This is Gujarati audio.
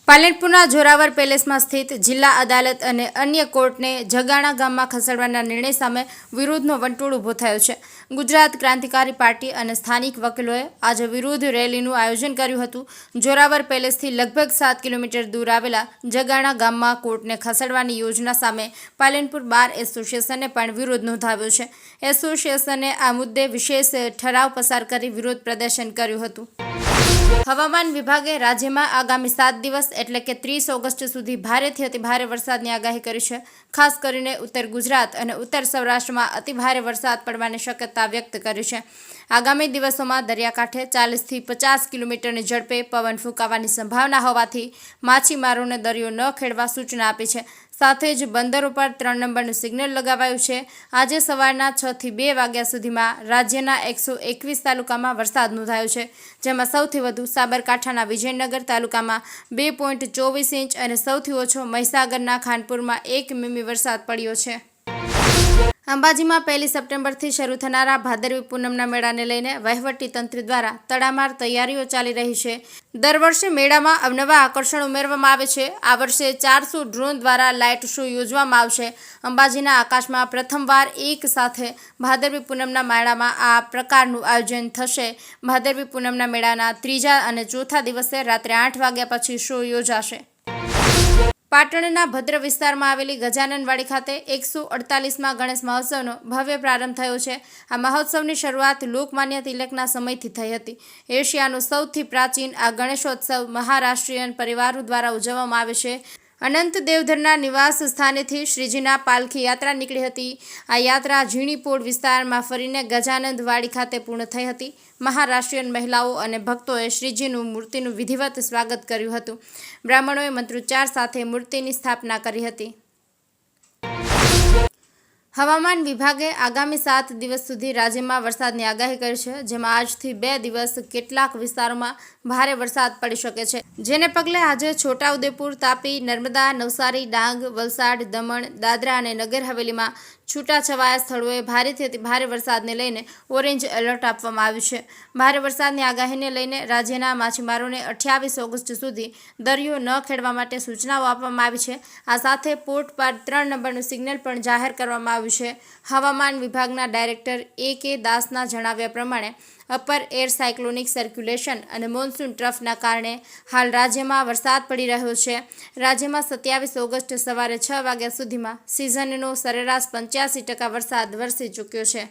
પાલનપુરના જોરાવર પેલેસમાં સ્થિત જિલ્લા અદાલત અને અન્ય કોર્ટને જગાણા ગામમાં ખસેડવાના નિર્ણય સામે વિરોધનો વંટોળ ઊભો થયો છે. ગુજરાત ક્રાંતિકારી પાર્ટી અને સ્થાનિક વકીલોએ આજે વિરોધ રેલીનું આયોજન કર્યું હતું. જોરાવર પેલેસથી લગભગ 7 કિલોમીટર દૂર આવેલા જગાણા ગામમાં કોર્ટને ખસેડવાની યોજના સામે પાલનપુર બાર એસોસિએશને પણ વિરોધ નોંધાવ્યો છે. એસોસિએશને આ મુદ્દે વિશેષ ઠરાવ પસાર કરી વિરોધ પ્રદર્શન કર્યું હતું. હવામાન વિભાગે રાજ્યમાં આગામી 7 દિવસ એટલે કે 30 ઓગસ્ટ સુધી ભારેથી અતિભારે વરસાદની આગાહી કરી છે. ખાસ કરીને ઉત્તર ગુજરાત અને ઉત્તર સૌરાષ્ટ્રમાં અતિભારે વરસાદ પડવાની શક્યતા વ્યક્ત કરી છે. આગામી દિવસોમાં દરિયાકાંઠે 40થી 50 કિલોમીટરની ઝડપે પવન ફૂંકાવાની સંભાવના હોવાથી માછીમારોને દરિયો ન ખેડવા સૂચના આપી છે. સાથે જ બંદરો પર 3 નંબરનું સિગ્નલ લગાવાયું છે. આજે સવારના 6 થી 2 વાગ્યા સુધીમાં રાજ્યના 121 તાલુકામાં વરસાદ નોંધાયો છે, જેમાં સૌથી વધુ સાબરકાંઠાના વિજયનગર તાલુકામાં 2.24 ઇંચ અને સૌથી ઓછો મહીસાગરના ખાનપુરમાં 1 મીમી વરસાદ પડ્યો છે. અંબાજીમાં 1 સપ્ટેમ્બરથી શરૂ થનારા ભાદરવી પૂનમના મેળાને લઈને વહીવટી તંત્ર દ્વારા તડામાર તૈયારીઓ ચાલી રહી છે. દર વર્ષે મેળામાં અવનવા આકર્ષણ ઉમેરવામાં આવે છે. આ વર્ષે 400 ડ્રોન દ્વારા લાઇટ શો યોજવામાં આવશે. અંબાજીના આકાશમાં પ્રથમવાર એક સાથે ભાદરવી પૂનમના મેળામાં આ પ્રકારનું આયોજન થશે. ભાદરવી પૂનમના મેળાના 3જા અને 4થા દિવસે રાત્રે 8 વાગ્યા પછી શો યોજાશે. પાટણના ભદ્ર વિસ્તારમાં આવેલી ગજાનનવાડી ખાતે 148માં ગણેશ મહોત્સવનો ભવ્ય પ્રારંભ થયો છે. આ મહોત્સવની શરૂઆત લોકમાન્ય તિલકના સમયથી થઈ હતી. એશિયાનો સૌથી પ્રાચીન આ ગણેશોત્સવ મહારાષ્ટ્રીયન પરિવારો દ્વારા ઉજવવામાં આવે છે. અનંત દેવધરના નિવાસ સ્થાનેથી શ્રીજીના પાલખી યાત્રા નીકળી હતી. આ યાત્રા ઝીણીપોળ વિસ્તારમાં ફરીને ગજાનંદવાડી ખાતે પૂર્ણ થઈ હતી. મહારાષ્ટ્રીયન મહિલાઓ અને ભક્તોએ શ્રીજીનું મૂર્તિનું વિધિવત સ્વાગત કર્યું હતું. બ્રાહ્મણોએ મંત્રોચ્ચાર સાથે મૂર્તિની સ્થાપના કરી હતી. હવામાન વિભાગે આગામી 7 દિવસ સુધી રાજ્યમાં વરસાદની આગાહી કરી છે, જેમાં આજથી 2 દિવસ કેટલાક વિસ્તારોમાં ભારે વરસાદ પડી શકે છે. જેને પગલે આજે છોટાઉદેપુર, તાપી, નર્મદા, નવસારી, ડાંગ, વલસાડ, દમણ, દાદરા અને નગર હવેલીમાં છૂટાછવાયા સ્થળોએ ભારેથી અતિભારે વરસાદને લઈને ઓરેન્જ એલર્ટ આપવામાં આવ્યું છે. ભારે વરસાદની આગાહીને લઈને રાજ્યના માછીમારોને 28 ઓગસ્ટ સુધી દરિયો ન ખેડવા માટે સૂચનાઓ આપવામાં આવી છે. આ સાથે પોર્ટ પર 3 નંબરનું સિગ્નલ પણ જાહેર કરવામાં આવ્યું છે. હવામાન વિભાગના ડાયરેક્ટર A.K. દાસના જણાવ્યા પ્રમાણે અપર એર સાયક્લોનિક સર્ક્યુલેશન અને મોન્સૂન ટ્રફના કારણે હાલ રાજ્યમાં વરસાદ પડી રહ્યો છે. રાજ્યમાં 27 ઓગસ્ટ સવારે 6 વાગ્યા સુધીમાં સિઝનનો સરેરાશ 85% વરસાદ વરસી ચૂક્યો છે.